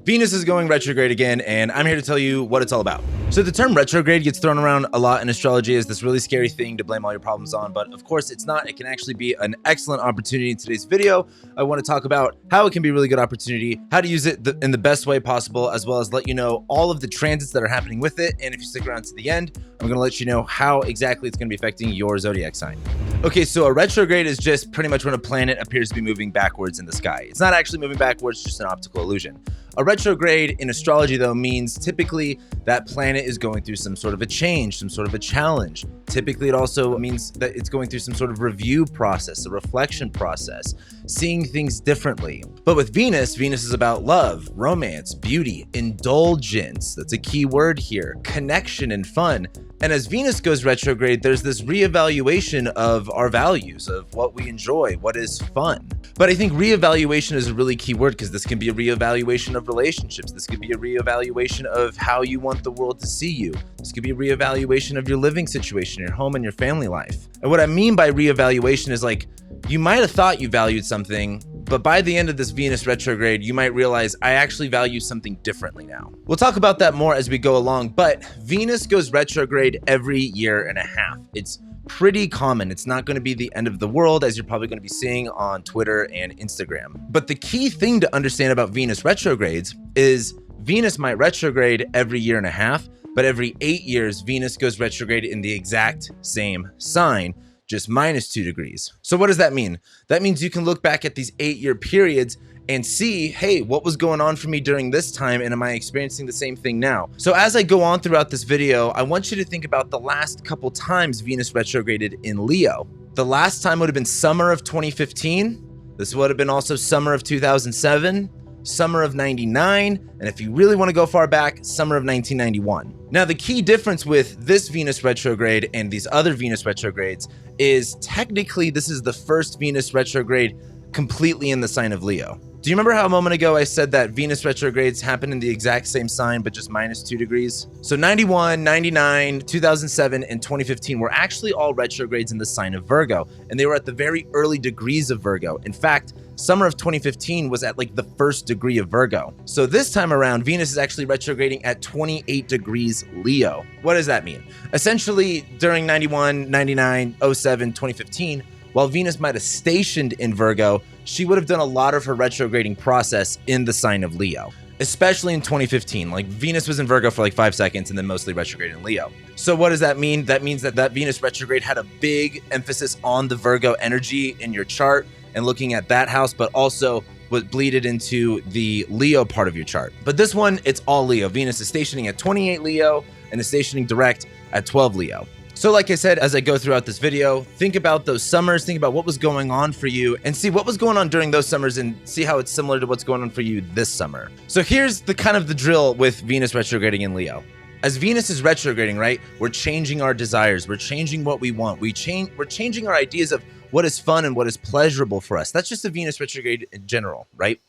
Venus is going retrograde again, and I'm here to tell you what it's all about. So the term retrograde gets thrown around a lot in astrology as this really scary thing to blame all your problems on, but of course it's not. It can actually be an excellent opportunity. In today's video, I want to talk about how it can be a really good opportunity, how to use it in the best way possible, as well as let you know all of the transits that are happening with it. And if you stick around to the end, I'm going to let you know how exactly it's going to be affecting your zodiac sign. Okay, so a retrograde is just pretty much when a planet appears to be moving backwards in the sky. It's not actually moving backwards, just an optical illusion. A retrograde in astrology, though, means typically that planet is going through some sort of a change, some sort of a challenge. Typically, it also means that it's going through some sort of review process, a reflection process, seeing things differently. But with Venus is about love, romance, beauty, indulgence. That's a key word here, connection and fun. And as Venus goes retrograde, there's this reevaluation of our values, of what we enjoy, what is fun. But I think reevaluation is a really key word because this can be a reevaluation of relationships. This could be a reevaluation of how you want the world to see you. This could be a reevaluation of your living situation, your home and your family life. And what I mean by reevaluation is like, you might have thought you valued something, but by the end of this Venus retrograde, you might realize I actually value something differently now. We'll talk about that more as we go along, but Venus goes retrograde every year and a half. It's pretty common. It's not going to be the end of the world, as you're probably going to be seeing on Twitter and Instagram. But the key thing to understand about Venus retrogrades is Venus might retrograde every year and a half, but every 8 years, Venus goes retrograde in the exact same sign, just -2 degrees. So what does that mean? That means you can look back at these 8-year periods and see, hey, what was going on for me during this time, and am I experiencing the same thing now? So as I go on throughout this video, I want you to think about the last couple times Venus retrograded in Leo. The last time would have been summer of 2015. This would have been also summer of 2007, summer of 99, and if you really want to go far back, summer of 1991. Now, the key difference with this Venus retrograde and these other Venus retrogrades is technically this is the first Venus retrograde completely in the sign of Leo. Do you remember how a moment ago I said that Venus retrogrades happen in the exact same sign, but just -2 degrees? So 91, 99, 2007, and 2015 were actually all retrogrades in the sign of Virgo, and they were at the very early degrees of Virgo. In fact, summer of 2015 was at like the 1st degree of Virgo. So this time around, Venus is actually retrograding at 28 degrees Leo. What does that mean? Essentially, during 91, 99, 07, 2015, while Venus might have stationed in Virgo, she would have done a lot of her retrograding process in the sign of Leo, especially in 2015. Like Venus was in Virgo for like 5 seconds and then mostly retrograded in Leo. So what does that mean? That means that Venus retrograde had a big emphasis on the Virgo energy in your chart and looking at that house, but also would bleed it into the Leo part of your chart. But this one, it's all Leo. Venus is stationing at 28 Leo and is stationing direct at 12 Leo. So like I said, as I go throughout this video, think about those summers, think about what was going on for you and see what was going on during those summers and see how it's similar to what's going on for you this summer. So here's the kind of the drill with Venus retrograding in Leo. As Venus is retrograding, right, we're changing our desires. We're changing what we want. We're changing our ideas of what is fun and what is pleasurable for us. That's just a Venus retrograde in general, right?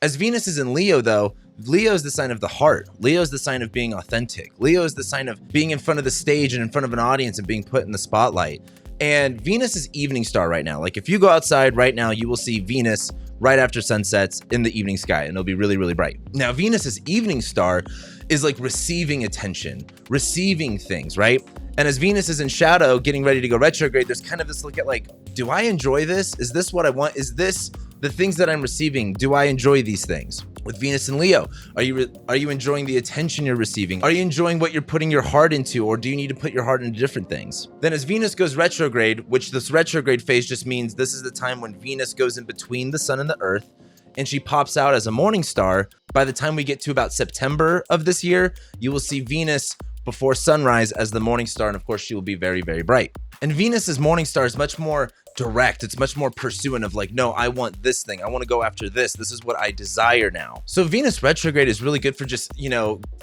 As Venus is in Leo, though, Leo is the sign of the heart. Leo is the sign of being authentic. Leo is the sign of being in front of the stage and in front of an audience and being put in the spotlight. And Venus is evening star right now. Like if you go outside right now, you will see Venus right after sunsets in the evening sky, and it'll be really, really bright. Now, Venus's evening star is like receiving attention, receiving things, right? And as Venus is in shadow, getting ready to go retrograde, there's kind of this look at like, do I enjoy this? Is this what I want? Is this the things that I'm receiving? Do I enjoy these things? With Venus and Leo, are you enjoying the attention you're receiving? Are you enjoying what you're putting your heart into, or do you need to put your heart into different things? Then as Venus goes retrograde, which this retrograde phase just means this is the time when Venus goes in between the sun and the earth, and she pops out as a morning star. By the time we get to about September of this year, you will see Venus before sunrise as the morning star, and of course she will be very, very bright. And Venus's morning star is much more direct. It's much more pursuant of like, no, I want this thing. I want to go after this. This is what I desire now. So Venus retrograde is really good for just,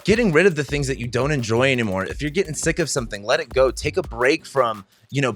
getting rid of the things that you don't enjoy anymore. If you're getting sick of something, let it go. Take a break from,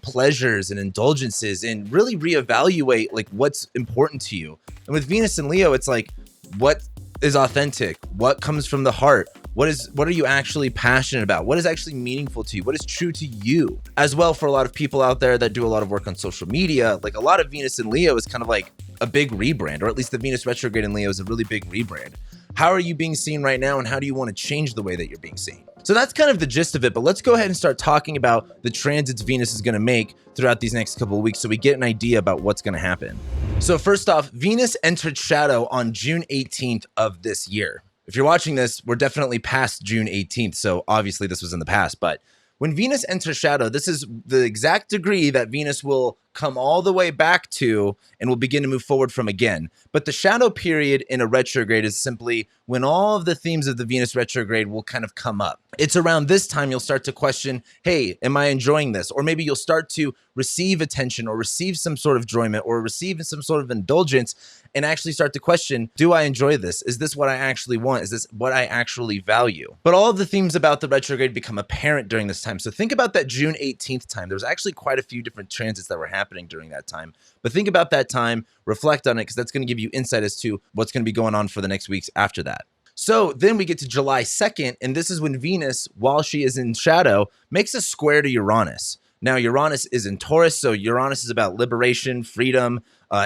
pleasures and indulgences and really reevaluate like what's important to you. And with Venus and Leo, it's like, what is authentic? What comes from the heart? What are you actually passionate about? What is actually meaningful to you? What is true to you? As well, for a lot of people out there that do a lot of work on social media, like a lot of Venus in Leo is kind of like a big rebrand, or at least the Venus retrograde in Leo is a really big rebrand. How are you being seen right now, and how do you want to change the way that you're being seen? So that's kind of the gist of it, but let's go ahead and start talking about the transits Venus is going to make throughout these next couple of weeks so we get an idea about what's going to happen. So first off, Venus entered shadow on June 18th of this year. If you're watching this, we're definitely past June 18th, so obviously this was in the past, but when Venus enters shadow, this is the exact degree that Venus will come all the way back to and will begin to move forward from again. But the shadow period in a retrograde is simply when all of the themes of the Venus retrograde will kind of come up. It's around this time you'll start to question, hey, am I enjoying this? Or maybe you'll start to receive attention or receive some sort of enjoyment or receive some sort of indulgence and actually start to question, do I enjoy this? Is this what I actually want? Is this what I actually value? But all of the themes about the retrograde become apparent during this time. So think about that June 18th time. There was actually quite a few different transits that were happening during that time. But think about that time, reflect on it, because that's going to give you insight as to what's going to be going on for the next weeks after that. So then we get to July 2nd, and this is when Venus, while she is in shadow, makes a square to Uranus. Now, Uranus is in Taurus, so Uranus is about liberation, freedom,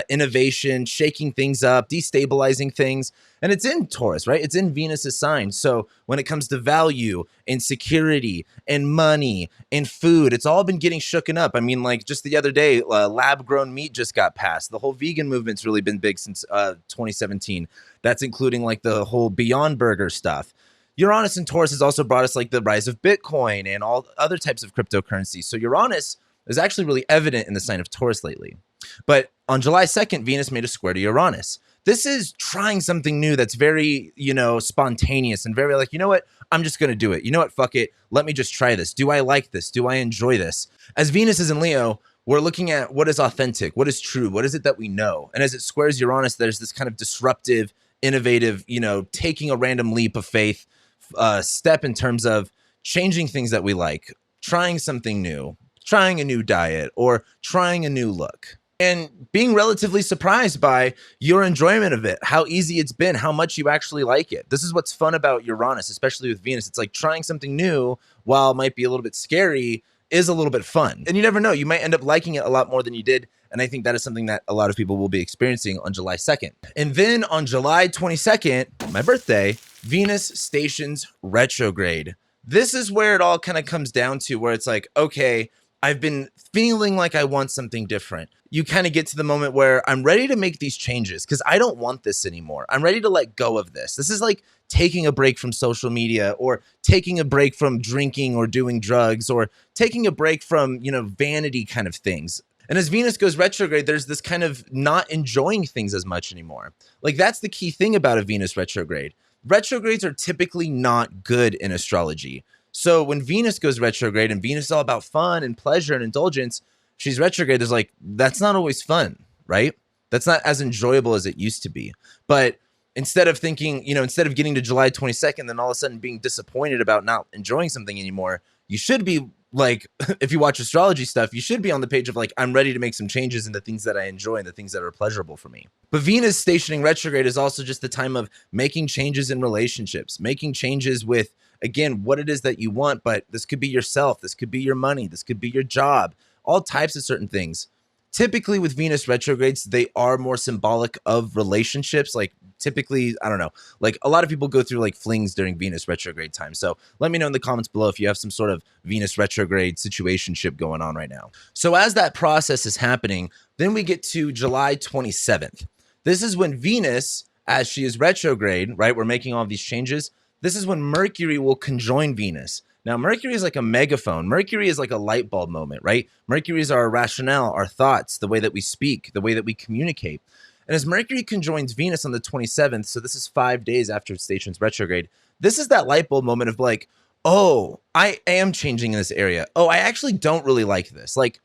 innovation, shaking things up, destabilizing things. And it's in Taurus, right? It's in Venus's sign. So when it comes to value and security and money and food, it's all been getting shooken up. I mean, like just the other day, lab-grown meat just got passed. The whole vegan movement's really been big since 2017. That's including like the whole Beyond Burger stuff. Uranus and Taurus has also brought us like the rise of Bitcoin and all other types of cryptocurrency. So Uranus is actually really evident in the sign of Taurus lately. But on July 2nd, Venus made a square to Uranus. This is trying something new that's very, spontaneous and very like, you know what? I'm just going to do it. You know what? Fuck it. Let me just try this. Do I like this? Do I enjoy this? As Venus is in Leo, we're looking at what is authentic, what is true, what is it that we know? And as it squares Uranus, there's this kind of disruptive, innovative, taking a random leap of faith step in terms of changing things that we like, trying something new, trying a new diet, or trying a new look. And being relatively surprised by your enjoyment of it, how easy it's been, how much you actually like it. This is what's fun about Uranus, especially with Venus. It's like trying something new, while it might be a little bit scary, is a little bit fun. And you never know, you might end up liking it a lot more than you did. And I think that is something that a lot of people will be experiencing on July 2nd. And then on July 22nd, my birthday, Venus stations retrograde. This is where it all kind of comes down to where it's like, okay, I've been feeling like I want something different. You kind of get to the moment where I'm ready to make these changes because I don't want this anymore. I'm ready to let go of this. This is like taking a break from social media or taking a break from drinking or doing drugs or taking a break from, vanity kind of things. And as Venus goes retrograde, there's this kind of not enjoying things as much anymore. Like that's the key thing about a Venus retrograde. Retrogrades are typically not good in astrology. So when Venus goes retrograde and Venus is all about fun and pleasure and indulgence, she's retrograde. There's like, that's not always fun, right? That's not as enjoyable as it used to be. But instead of thinking, instead of getting to July 22nd, then all of a sudden being disappointed about not enjoying something anymore, you should be like, if you watch astrology stuff, you should be on the page of like, I'm ready to make some changes in the things that I enjoy and the things that are pleasurable for me. But Venus stationing retrograde is also just the time of making changes in relationships, making changes with, again, what it is that you want, but this could be yourself, this could be your money, this could be your job, all types of certain things. Typically with Venus retrogrades, they are more symbolic of relationships. Like typically, I don't know, like a lot of people go through like flings during Venus retrograde time. So let me know in the comments below if you have some sort of Venus retrograde situationship going on right now. So as that process is happening, then we get to July 27th. This is when Venus, as she is retrograde, right? We're making all of these changes. This is when Mercury will conjoin Venus. Now, Mercury is like a megaphone. Mercury is like a light bulb moment, right? Mercury is our rationale, our thoughts, the way that we speak, the way that we communicate. And as Mercury conjoins Venus on the 27th, so this is 5 days after it stations retrograde, this is that light bulb moment of like, oh, I am changing in this area. Oh, I actually don't really like this. Like,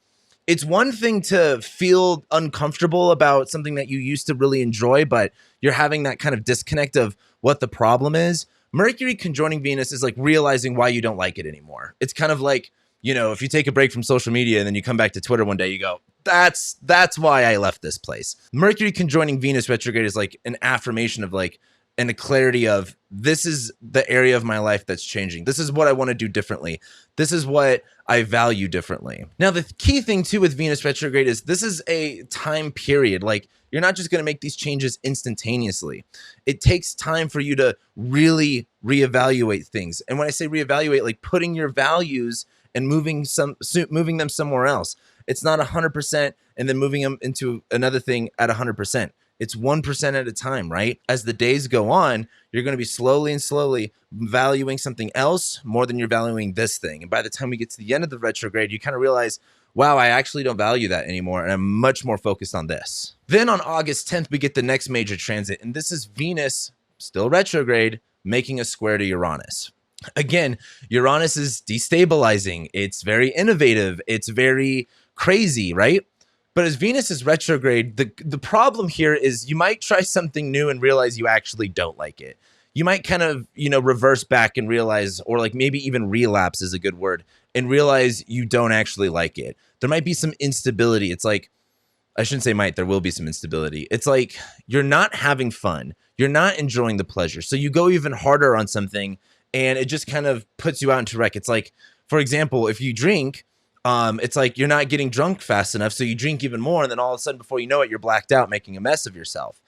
it's one thing to feel uncomfortable about something that you used to really enjoy, but you're having that kind of disconnect of what the problem is. Mercury conjoining Venus is like realizing why you don't like it anymore. It's kind of like, if you take a break from social media and then you come back to Twitter one day, you go, that's why I left this place. Mercury conjoining Venus retrograde is like an affirmation of like, and a clarity of, this is the area of my life that's changing. This is what I want to do differently. This is what I value differently. Now, the key thing too with Venus retrograde is this is a time period. Like, you're not just going to make these changes instantaneously. It takes time for you to really reevaluate things. And when I say reevaluate, like putting your values and moving them somewhere else. It's not 100% and then moving them into another thing at 100%. It's 1% at a time, right? As the days go on, you're going to be slowly and slowly valuing something else more than you're valuing this thing. And by the time we get to the end of the retrograde, you kind of realize, wow, I actually don't value that anymore. And I'm much more focused on this. Then on August 10th, we get the next major transit. And this is Venus, still retrograde, making a square to Uranus. Again, Uranus is destabilizing. It's very innovative. It's very crazy, right? But as Venus is retrograde, the problem here is you might try something new and realize you actually don't like it. You might kind of, reverse back and realize, or like maybe even relapse is a good word, and realize you don't actually like it. There might be some instability. It's like, I shouldn't say might, there will be some instability. It's like you're not having fun. You're not enjoying the pleasure. So you go even harder on something and it just kind of puts you out into wreck. It's like, for example, if you drink, it's like you're not getting drunk fast enough, so you drink even more, and then all of a sudden, before you know it, you're blacked out, making a mess of yourself.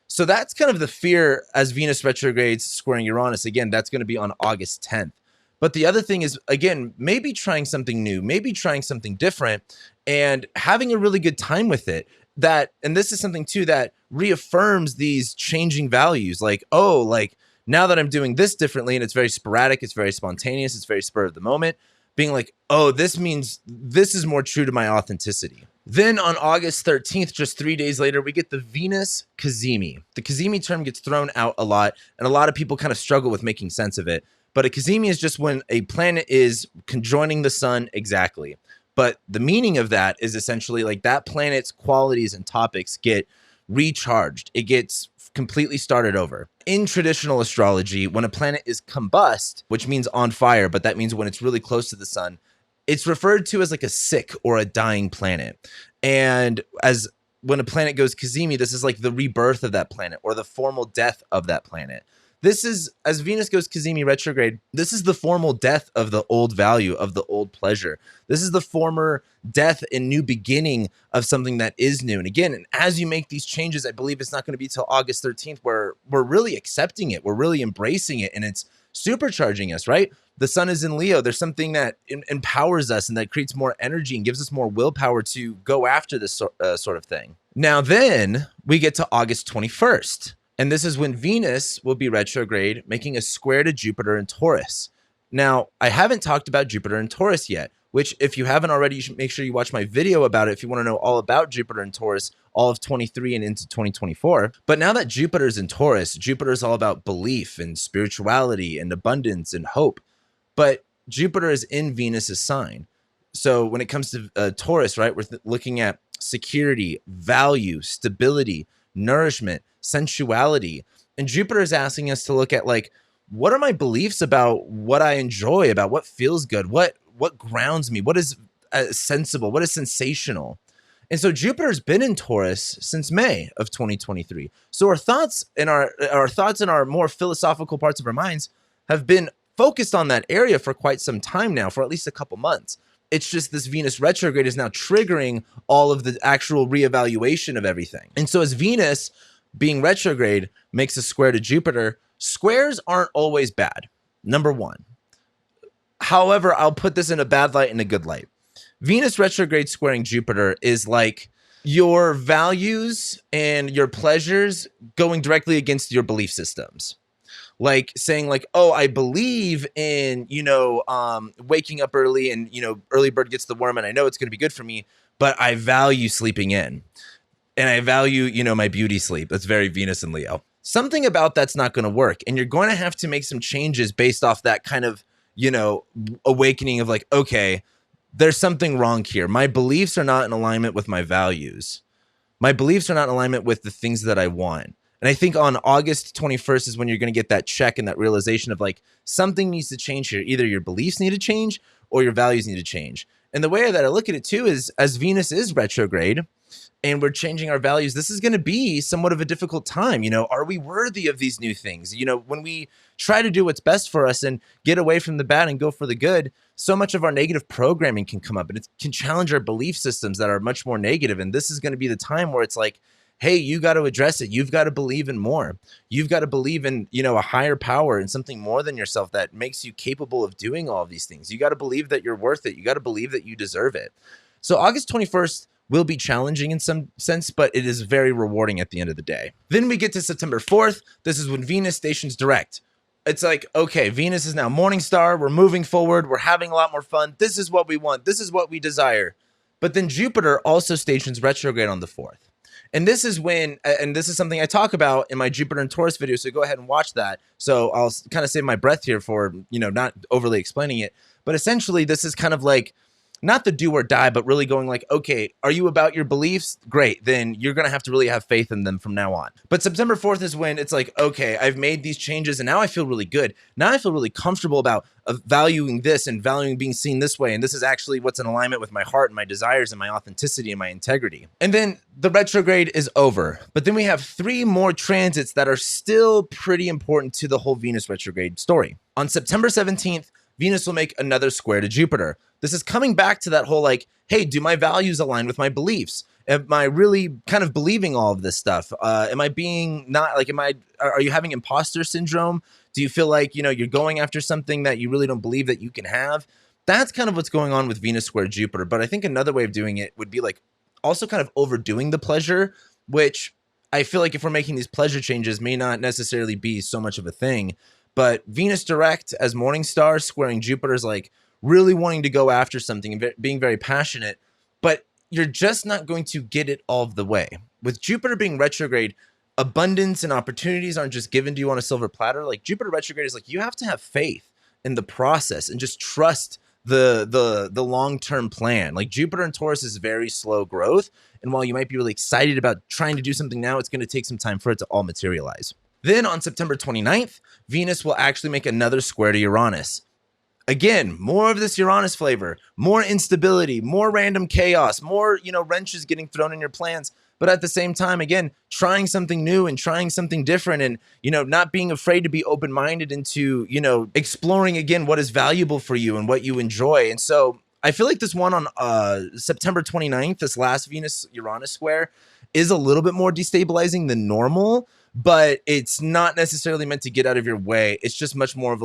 So that's kind of the fear as Venus retrogrades squaring Uranus. Again, that's going to be on August 10th. But the other thing is, again, maybe trying something new, maybe trying something different, and having a really good time with it. And this is something too that reaffirms these changing values. Like, oh, like now that I'm doing this differently, and it's very sporadic, it's very spontaneous, it's very spur of the moment. Being like, oh, this means this is more true to my authenticity. Then on August 13th, just 3 days later, we get the Venus cazimi. The cazimi term gets thrown out a lot, and a lot of people kind of struggle with making sense of it. But a cazimi is just when a planet is conjoining the sun exactly. But the meaning of that is essentially like that planet's qualities and topics get recharged. It gets completely started over. In traditional astrology, when a planet is combust, which means on fire, but that means when it's really close to the sun, it's referred to as like a sick or a dying planet. And as when a planet goes cazimi, this is like the rebirth of that planet or the formal death of that planet. This is, as Venus goes cazimi retrograde, this is the formal death of the old value, of the old pleasure. This is the former death and new beginning of something that is new. And again, as you make these changes, I believe it's not going to be till August 13th where we're really accepting it. We're really embracing it, and it's supercharging us, right? The sun is in Leo. There's something that empowers us and that creates more energy and gives us more willpower to go after this sort of thing. Now, then we get to August 21st. And this is when Venus will be retrograde, making a square to Jupiter in Taurus. Now, I haven't talked about Jupiter in Taurus yet, which if you haven't already, you should make sure you watch my video about it if you want to know all about Jupiter in Taurus, all of 23 and into 2024. But now that Jupiter's in Taurus, Jupiter is all about belief and spirituality and abundance and hope. But Jupiter is in Venus's sign. So when it comes to Taurus, right, we're looking at security, value, stability, nourishment, sensuality. And Jupiter is asking us to look at like, what are my beliefs about what I enjoy, about what feels good, what grounds me, what is sensible, what is sensational. And so Jupiter's been in Taurus since May of 2023. So our thoughts and our more philosophical parts of our minds have been focused on that area for quite some time now, for at least a couple months. It's just this Venus retrograde is now triggering all of the actual reevaluation of everything. And so as Venus being retrograde makes a square to Jupiter, squares aren't always bad, number one. However, I'll put this in a bad light and a good light. Venus retrograde squaring Jupiter is like your values and your pleasures going directly against your belief systems. Like saying like, oh, I believe in, waking up early and, early bird gets the worm and I know it's going to be good for me, but I value sleeping in and I value, my beauty sleep. That's very Venus and Leo. Something about that's not going to work. And you're going to have to make some changes based off that kind of, awakening of like, okay, there's something wrong here. My beliefs are not in alignment with my values. My beliefs are not in alignment with the things that I want. And I think on August 21st is when you're going to get that check and that realization of like, something needs to change here. Either your beliefs need to change or your values need to change. And the way that I look at it too is as Venus is retrograde, and we're changing our values, this is going to be somewhat of a difficult time. Are we worthy of these new things? When we try to do what's best for us and get away from the bad and go for the good, so much of our negative programming can come up, and it can challenge our belief systems that are much more negative. And this is going to be the time where it's like, hey, you got to address it. You've got to believe in more. You've got to believe in, a higher power and something more than yourself that makes you capable of doing all of these things. You got to believe that you're worth it. You got to believe that you deserve it. So August 21st will be challenging in some sense, but it is very rewarding at the end of the day. Then we get to September 4th. This is when Venus stations direct. It's like, okay, Venus is now morning star. We're moving forward. We're having a lot more fun. This is what we want. This is what we desire. But then Jupiter also stations retrograde on the 4th. And this is when, and this is something I talk about in my Jupiter and Taurus video, so go ahead and watch that. So I'll kind of save my breath here for, not overly explaining it. But essentially, this is kind of like, not the do or die, but really going like, okay, are you about your beliefs? Great. Then you're going to have to really have faith in them from now on. But September 4th is when it's like, okay, I've made these changes and now I feel really good. Now I feel really comfortable about valuing this and valuing being seen this way. And this is actually what's in alignment with my heart and my desires and my authenticity and my integrity. And then the retrograde is over. But then we have 3 more transits that are still pretty important to the whole Venus retrograde story. On September 17th, Venus will make another square to Jupiter. This is coming back to that whole like, hey, do my values align with my beliefs? Am I really kind of believing all of this stuff? Am I being not like, are you having imposter syndrome? Do you feel like, you're going after something that you really don't believe that you can have? That's kind of what's going on with Venus square Jupiter. But I think another way of doing it would be like also kind of overdoing the pleasure, which I feel like if we're making these pleasure changes may not necessarily be so much of a thing. But Venus direct as morning star squaring Jupiter is like really wanting to go after something and being very passionate, but you're just not going to get it all of the way. With Jupiter being retrograde, abundance and opportunities aren't just given to you on a silver platter. Like Jupiter retrograde is like, you have to have faith in the process and just trust the long-term plan. Like Jupiter and Taurus is very slow growth. And while you might be really excited about trying to do something now, it's going to take some time for it to all materialize. Then on September 29th, Venus will actually make another square to Uranus. Again, more of this Uranus flavor, more instability, more random chaos, more, wrenches getting thrown in your plans. But at the same time, again, trying something new and trying something different and, not being afraid to be open-minded into, exploring again what is valuable for you and what you enjoy. And so I feel like this one on September 29th, this last Venus-Uranus square, is a little bit more destabilizing than normal, but it's not necessarily meant to get out of your way. It's just much more of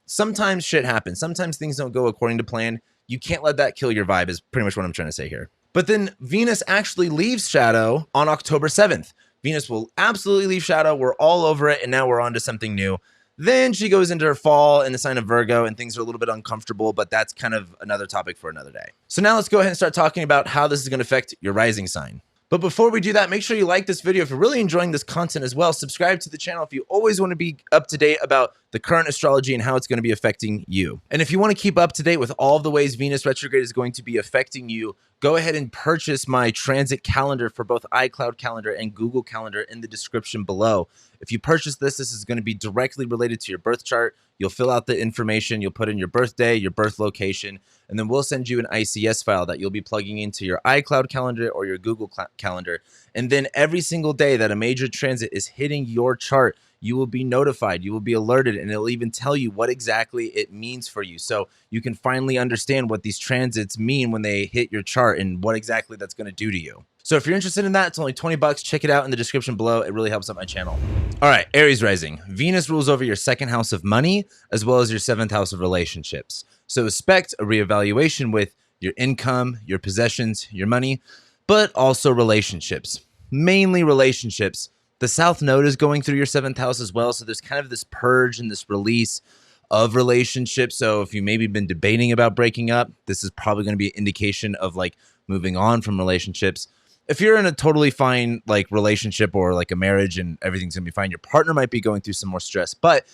sometimes shit happens. Sometimes things don't go according to plan. You can't let that kill your vibe is pretty much what I'm trying to say here. But then Venus actually leaves shadow on October 7th. Venus will absolutely leave shadow. We're all over it. And now we're on to something new. Then she goes into her fall in the sign of Virgo and things are a little bit uncomfortable, but that's kind of another topic for another day. So now let's go ahead and start talking about how this is going to affect your rising sign. But before we do that, make sure you like this video. If you're really enjoying this content as well, subscribe to the channel if you always want to be up to date about the current astrology and how it's going to be affecting you. And if you want to keep up to date with all of the ways Venus retrograde is going to be affecting you, go ahead and purchase my transit calendar for both iCloud calendar and Google Calendar in the description below. If you purchase this is going to be directly related to your birth chart. You'll fill out the information, you'll put in your birthday, your birth location, and then we'll send you an ICS file that you'll be plugging into your iCloud calendar or your Google calendar. And then every single day that a major transit is hitting your chart, you will be notified, you will be alerted, and it'll even tell you what exactly it means for you. So you can finally understand what these transits mean when they hit your chart and what exactly that's going to do to you. So if you're interested in that, it's only $20. Check it out in the description below. It really helps out my channel. All right, Aries rising. Venus rules over your 2nd house of money, as well as your 7th house of relationships. So expect a reevaluation with your income, your possessions, your money, but also relationships, mainly relationships. The South Node is going through your 7th house as well. So there's kind of this purge and this release of relationships. So if you maybe been debating about breaking up, this is probably going to be an indication of like moving on from relationships. If you're in a totally fine like relationship or like a marriage and everything's gonna be fine, your partner might be going through some more stress. But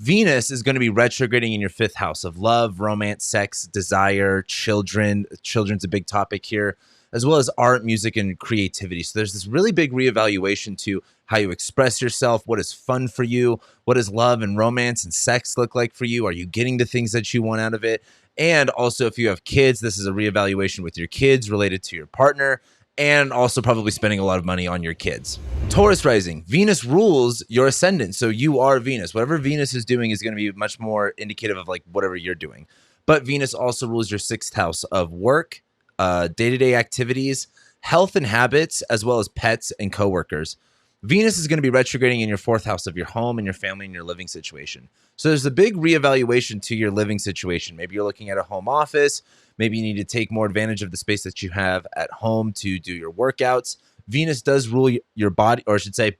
Venus is going to be retrograding in your 5th house of love, romance, sex, desire, children. Children's a big topic here, as well as art, music, and creativity. So there's this really big reevaluation to how you express yourself, what is fun for you, what does love and romance and sex look like for you? Are you getting the things that you want out of it? And also if you have kids, this is a reevaluation with your kids related to your partner. and also probably spending a lot of money on your kids. Taurus rising, Venus rules your ascendant. So you are Venus. Whatever Venus is doing is going to be much more indicative of like whatever you're doing. But Venus also rules your 6th house of work, day-to-day activities, health and habits, as well as pets and coworkers. Venus is going to be retrograding in your 4th house of your home and your family and your living situation. So there's a big reevaluation to your living situation. Maybe you're looking at a home office. Maybe you need to take more advantage of the space that you have at home to do your workouts. Venus does rule your body, or I should say,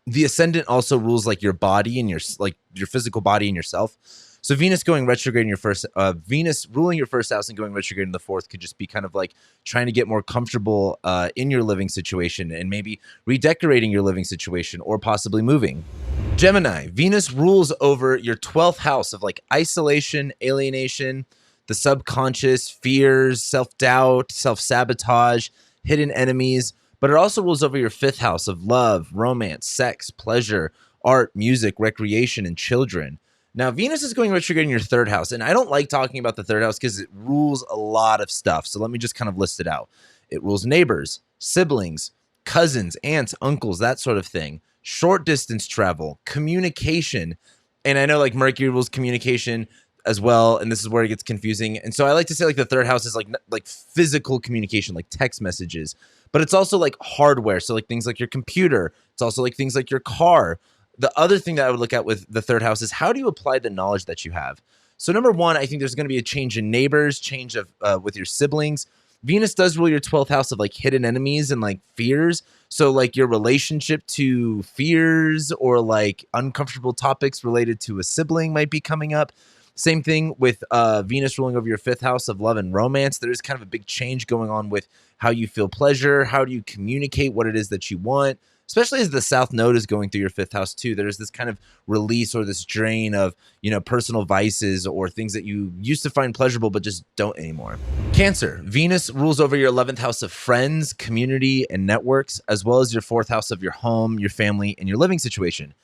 the ascendant also rules like your body and your physical body and yourself. So Venus going retrograde in your Venus ruling your 1st house and going retrograde in the 4th could just be kind of like trying to get more comfortable in your living situation and maybe redecorating your living situation or possibly moving. Gemini, Venus rules over your 12th house of like isolation, alienation, the subconscious, fears, self-doubt, self-sabotage, hidden enemies, but it also rules over your 5th house of love, romance, sex, pleasure, art, music, recreation, and children. Now, Venus is going retrograde in your 3rd house, and I don't like talking about the 3rd house because it rules a lot of stuff. So let me just kind of list it out. It rules neighbors, siblings, cousins, aunts, uncles, that sort of thing. Short distance travel, communication, and I know like Mercury rules communication as well, and this is where it gets confusing. And so I like to say like the 3rd house is like physical communication, like text messages, but it's also like hardware. So like things like your computer. It's also like things like your car. The other thing that I would look at with the 3rd house is how do you apply the knowledge that you have? So number one, I think there's going to be a change in neighbors, change of with your siblings. Venus does rule your 12th house of like hidden enemies and like fears. So like your relationship to fears or like uncomfortable topics related to a sibling might be coming up. Same thing with Venus ruling over your 5th house of love and romance. There's kind of a big change going on with how you feel pleasure. How do you communicate what it is that you want? Especially as the South Node is going through your 5th house too. There's this kind of release or this drain of, personal vices or things that you used to find pleasurable but just don't anymore. Cancer, Venus rules over your 11th house of friends, community, and networks, as well as your 4th house of your home, your family, and your living situation.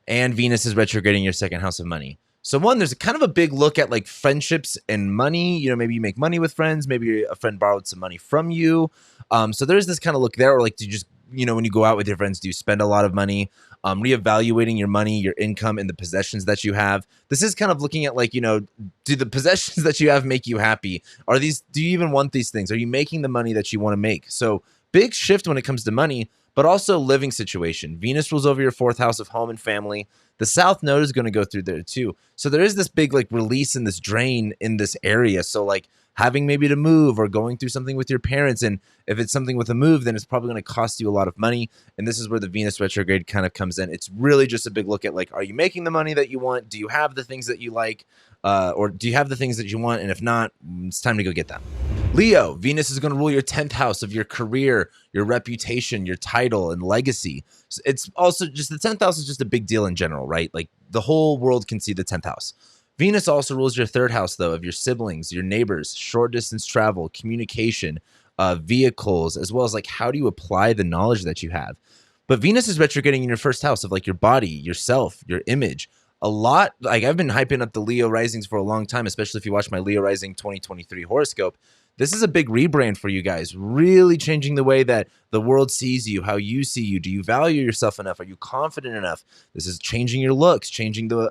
And Venus is retrograding your 2nd house of money. So one, there's kind of a big look at like friendships and money. Maybe you make money with friends. Maybe a friend borrowed some money from you. So there's this kind of look there, or like, do you just, when you go out with your friends, do you spend a lot of money? Reevaluating your money, your income, and the possessions that you have. This is kind of looking at like, do the possessions that you have make you happy? Do you even want these things? Are you making the money that you want to make? So big shift when it comes to money, but also living situation. Venus rules over your 4th house of home and family. The South Node is going to go through there too. So there is this big like release and this drain in this area. So like having maybe to move or going through something with your parents. And if it's something with a move, then it's probably going to cost you a lot of money. And this is where the Venus retrograde kind of comes in. It's really just a big look at like, are you making the money that you want? Do you have the things that you like? Or do you have the things that you want? And if not, it's time to go get them. Leo, Venus is going to rule your 10th house of your career, your reputation, your title, and legacy. It's also just the 10th house is just a big deal in general, right? Like the whole world can see the 10th house. Venus also rules your 3rd house, though, of your siblings, your neighbors, short distance travel, communication, vehicles, as well as like how do you apply the knowledge that you have. But Venus is retrograding in your 1st house of like your body, yourself, your image. A lot, like I've been hyping up the Leo risings for a long time, especially if you watch my Leo rising 2023 horoscope. This is a big rebrand for you guys, really changing the way that the world sees you, how you see you. Do you value yourself enough? Are you confident enough? This is changing your looks, changing the,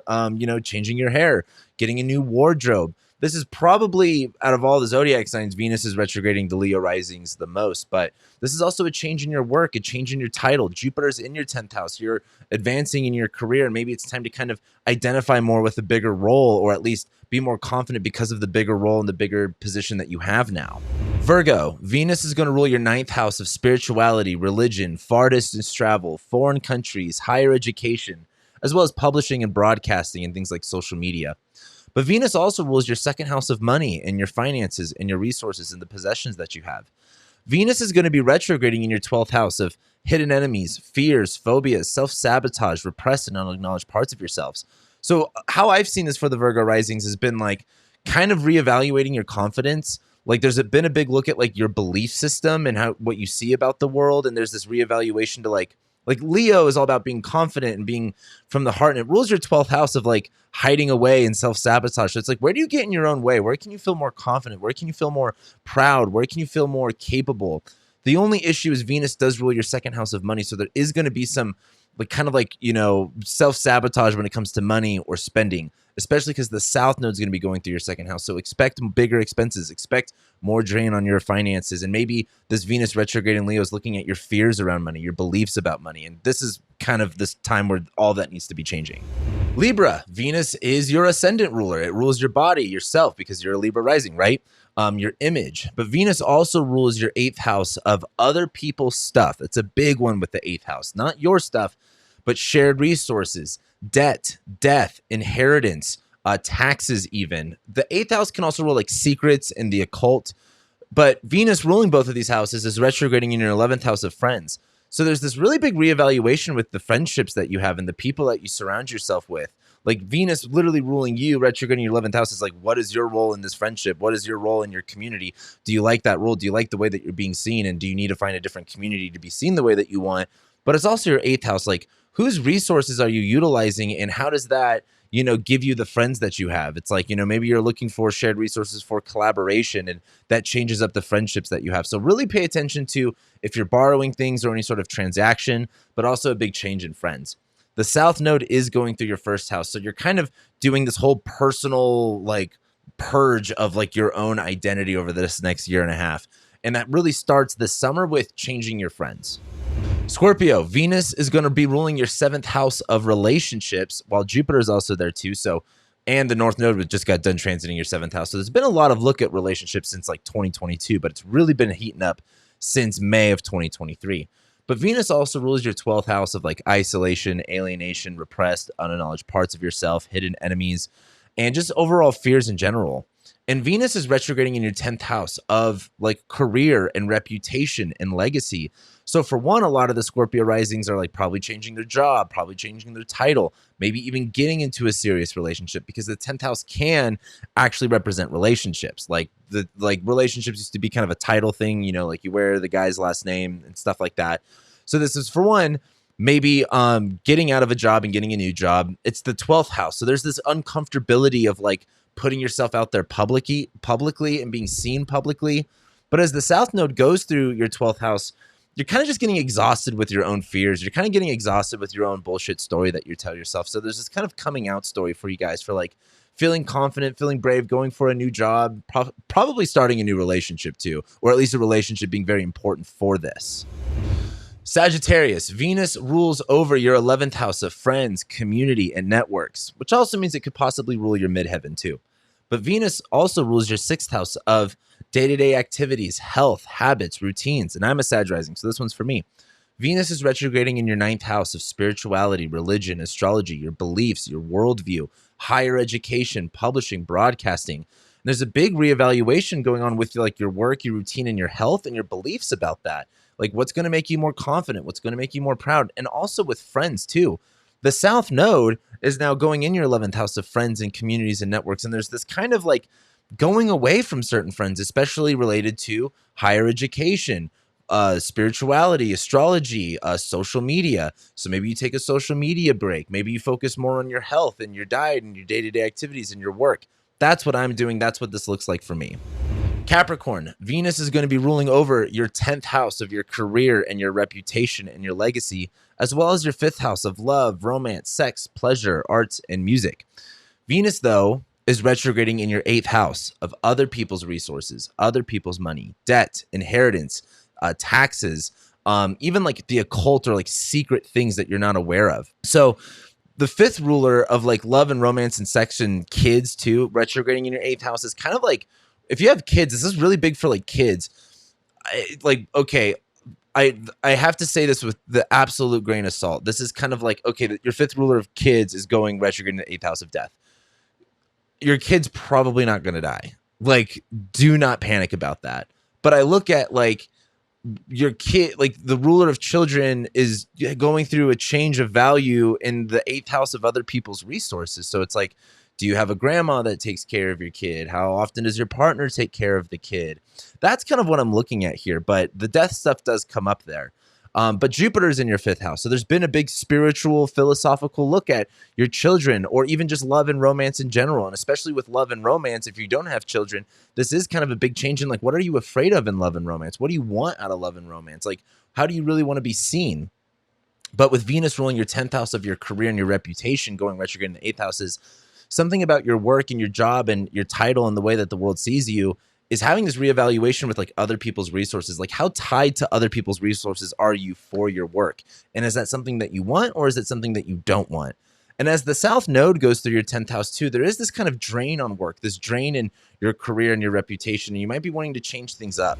changing your hair, getting a new wardrobe. This is probably, out of all the zodiac signs, Venus is retrograding the Leo risings the most. But this is also a change in your work, a change in your title. Jupiter's in your 10th house. You're advancing in your career. And maybe it's time to kind of identify more with a bigger role, or at least be more confident because of the bigger role and the bigger position that you have now. Virgo, Venus is going to rule your 9th house of spirituality, religion, far distance travel, foreign countries, higher education, as well as publishing and broadcasting and things like social media. But Venus also rules your 2nd house of money and your finances and your resources and the possessions that you have. Venus is going to be retrograding in your 12th house of hidden enemies, fears, phobias, self-sabotage, repressed and unacknowledged parts of yourselves. So how I've seen this for the Virgo risings has been like kind of reevaluating your confidence. Like there's been a big look at like your belief system and what you see about the world. And there's this reevaluation to like Leo is all about being confident and being from the heart, and it rules your 12th house of like hiding away and self-sabotage. So it's like, where do you get in your own way? Where can you feel more confident? Where can you feel more proud? Where can you feel more capable? The only issue is Venus does rule your second house of money. So there is going to be some like kind of like, you know, self-sabotage when it comes to money or spending, especially because the South node is going to be going through your second house. So expect bigger expenses, expect more drain on your finances. And maybe this Venus retrograde in Leo is looking at your fears around money, your beliefs about money. And this is kind of this time where all that needs to be changing. Libra, Venus is your ascendant ruler. It rules your body, yourself, because you're a Libra rising, right? Your image. But Venus also rules your 8th house of other people's stuff. It's a big one with the 8th house, not your stuff, but shared resources, debt, death, inheritance, taxes even. The 8th house can also rule like secrets and the occult. But Venus ruling both of these houses is retrograding in your 11th house of friends. So there's this really big reevaluation with the friendships that you have and the people that you surround yourself with. Like Venus literally ruling you, retrograding your 11th house is like, what is your role in this friendship? What is your role in your community? Do you like that role? Do you like the way that you're being seen? And do you need to find a different community to be seen the way that you want? But it's also your 8th house. Like, whose resources are you utilizing and how does that, you know, give you the friends that you have? It's like, you know, maybe you're looking for shared resources for collaboration and that changes up the friendships that you have. So really pay attention to if you're borrowing things or any sort of transaction, but also a big change in friends. The South node is going through your 1st house. So you're kind of doing this whole personal like purge of like your own identity over this next year and a half. And that really starts this summer with changing your friends. Scorpio, Venus is going to be ruling your 7th house of relationships, while Jupiter is also there too. So, and the North node just got done transiting your 7th house. So there's been a lot of look at relationships since like 2022, but it's really been heating up since May of 2023. But Venus also rules your 12th house of like isolation, alienation, repressed, unacknowledged parts of yourself, hidden enemies, and just overall fears in general. And Venus is retrograding in your 10th house of like career and reputation and legacy. So for one, a lot of the Scorpio risings are like probably changing their job, probably changing their title, maybe even getting into a serious relationship, because the 10th house can actually represent relationships. Like relationships used to be kind of a title thing, you know, like you wear the guy's last name and stuff like that. So this is for one, maybe getting out of a job and getting a new job. It's the 12th house. So there's this uncomfortability of like putting yourself out there publicly and being seen publicly. But as the South node goes through your 12th house, you're kind of just getting exhausted with your own fears. You're kind of getting exhausted with your own bullshit story that you tell yourself. So there's this kind of coming out story for you guys for like feeling confident, feeling brave, going for a new job, probably starting a new relationship too, or at least a relationship being very important for this. Sagittarius, Venus rules over your 11th house of friends, community, and networks, which also means it could possibly rule your midheaven too. But Venus also rules your 6th house of day-to-day activities, health, habits, routines. And I'm a Sag rising, so this one's for me. Venus is retrograding in your 9th house of spirituality, religion, astrology, your beliefs, your worldview, higher education, publishing, broadcasting. And there's a big reevaluation going on with like your work, your routine, and your health and your beliefs about that. Like what's going to make you more confident? What's going to make you more proud? And also with friends too. The South node is now going in your 11th house of friends and communities and networks. And there's this kind of like going away from certain friends, especially related to higher education, spirituality, astrology, social media. So maybe you take a social media break. Maybe you focus more on your health and your diet and your day-to-day activities and your work. That's what I'm doing. That's what this looks like for me. Capricorn, Venus is going to be ruling over your 10th house of your career and your reputation and your legacy, as well as your 5th house of love, romance, sex, pleasure, arts, and music. Venus, though, is retrograding in your 8th house of other people's resources, other people's money, debt, inheritance, taxes, even like the occult or like secret things that you're not aware of. So the 5th ruler of like love and romance and sex and kids too, retrograding in your 8th house is kind of like, if you have kids, this is really big for like kids. I have to say this with the absolute grain of salt. This is kind of like, okay, your 5th ruler of kids is going retrograde in the 8th house of death. Your kid's probably not going to die. Like, do not panic about that. But I look at like your kid, like the ruler of children is going through a change of value in the 8th house of other people's resources. So it's like, do you have a grandma that takes care of your kid? How often does your partner take care of the kid? That's kind of what I'm looking at here. But the death stuff does come up there. But Jupiter's in your 5th house. So there's been a big spiritual, philosophical look at your children, or even just love and romance in general. And especially with love and romance, if you don't have children, this is kind of a big change in like, what are you afraid of in love and romance? What do you want out of love and romance? Like, how do you really want to be seen? But with Venus ruling your 10th house of your career and your reputation, going retrograde in the 8th house, is something about your work and your job and your title and the way that the world sees you is having this reevaluation with like other people's resources. Like, how tied to other people's resources are you for your work? And is that something that you want, or is it something that you don't want? And as the South Node goes through your 10th house too, there is this kind of drain on work, this drain in your career and your reputation, and you might be wanting to change things up.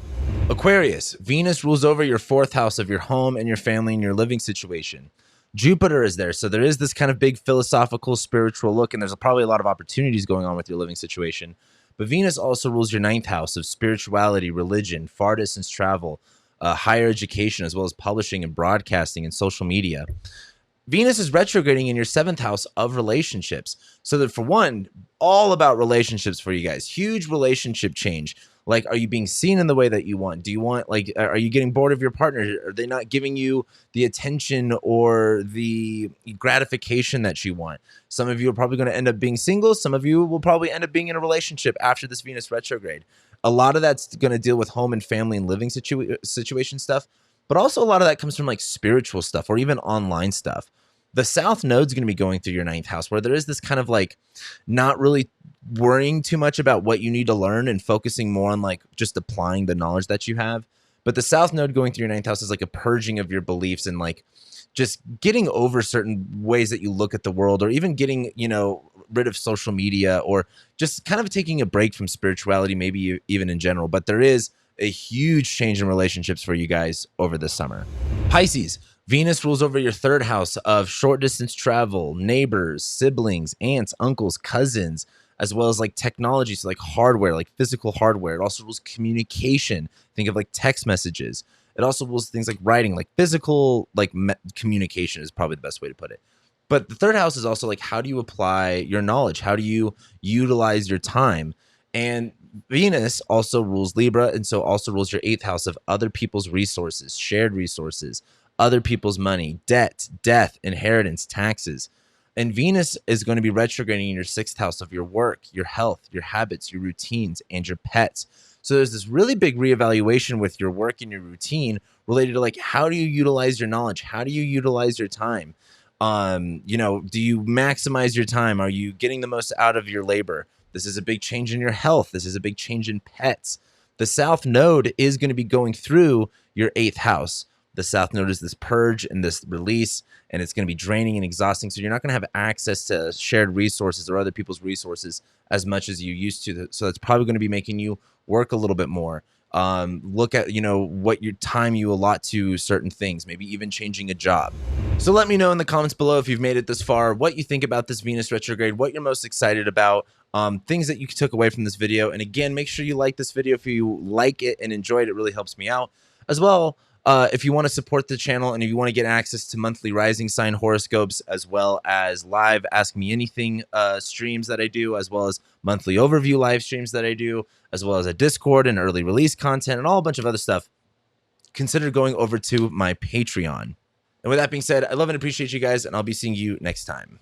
Aquarius, Venus rules over your 4th house of your home and your family and your living situation. Jupiter is there, so there is this kind of big philosophical, spiritual look, and there's probably a lot of opportunities going on with your living situation. But Venus also rules your 9th house of spirituality, religion, far distance travel, higher education, as well as publishing and broadcasting and social media. Venus is retrograding in your 7th house of relationships. So that, for one, all about relationships for you guys. Huge relationship change. Like, are you being seen in the way that you want? Do you want, like, are you getting bored of your partner? Are they not giving you the attention or the gratification that you want? Some of you are probably going to end up being single. Some of you will probably end up being in a relationship after this Venus retrograde. A lot of that's going to deal with home and family and living situation stuff. But also a lot of that comes from like spiritual stuff or even online stuff. The South Node's going to be going through your 9th house, where there is this kind of like not really worrying too much about what you need to learn and focusing more on like just applying the knowledge that you have. But the South Node going through your 9th house is like a purging of your beliefs and like just getting over certain ways that you look at the world, or even getting, you know, rid of social media, or just kind of taking a break from spirituality, maybe even in general. But there is a huge change in relationships for you guys over the summer. Pisces, Venus rules over your 3rd house of short distance travel, neighbors, siblings, aunts, uncles, cousins, as well as like technology, so like hardware, like physical hardware. It also rules communication. Think of like text messages. It also rules things like writing, like physical, like communication is probably the best way to put it. But the 3rd house is also like, how do you apply your knowledge? How do you utilize your time? And Venus also rules Libra, and so also rules your 8th house of other people's resources, shared resources, other people's money, debt, death, inheritance, taxes. And Venus is going to be retrograding in your 6th house of your work, your health, your habits, your routines, and your pets. So there's this really big reevaluation with your work and your routine related to like, how do you utilize your knowledge? How do you utilize your time? You know, do you maximize your time? Are you getting the most out of your labor? This is a big change in your health. This is a big change in pets. The South Node is going to be going through your 8th house. The South Node is this purge and this release, and it's going to be draining and exhausting. So you're not going to have access to shared resources or other people's resources as much as you used to. So that's probably going to be making you work a little bit more. Look at, you know, what your time you allot to certain things, maybe even changing a job. So let me know in the comments below, if you've made it this far, what you think about this Venus retrograde, what you're most excited about, things that you took away from this video. And again, make sure you like this video. If you like it and enjoy it, it really helps me out as well. If you want to support the channel and if you want to get access to monthly rising sign horoscopes, as well as live Ask Me Anything streams that I do, as well as monthly overview live streams that I do, as well as a Discord and early release content and all a bunch of other stuff, consider going over to my Patreon. And with that being said, I love and appreciate you guys, and I'll be seeing you next time.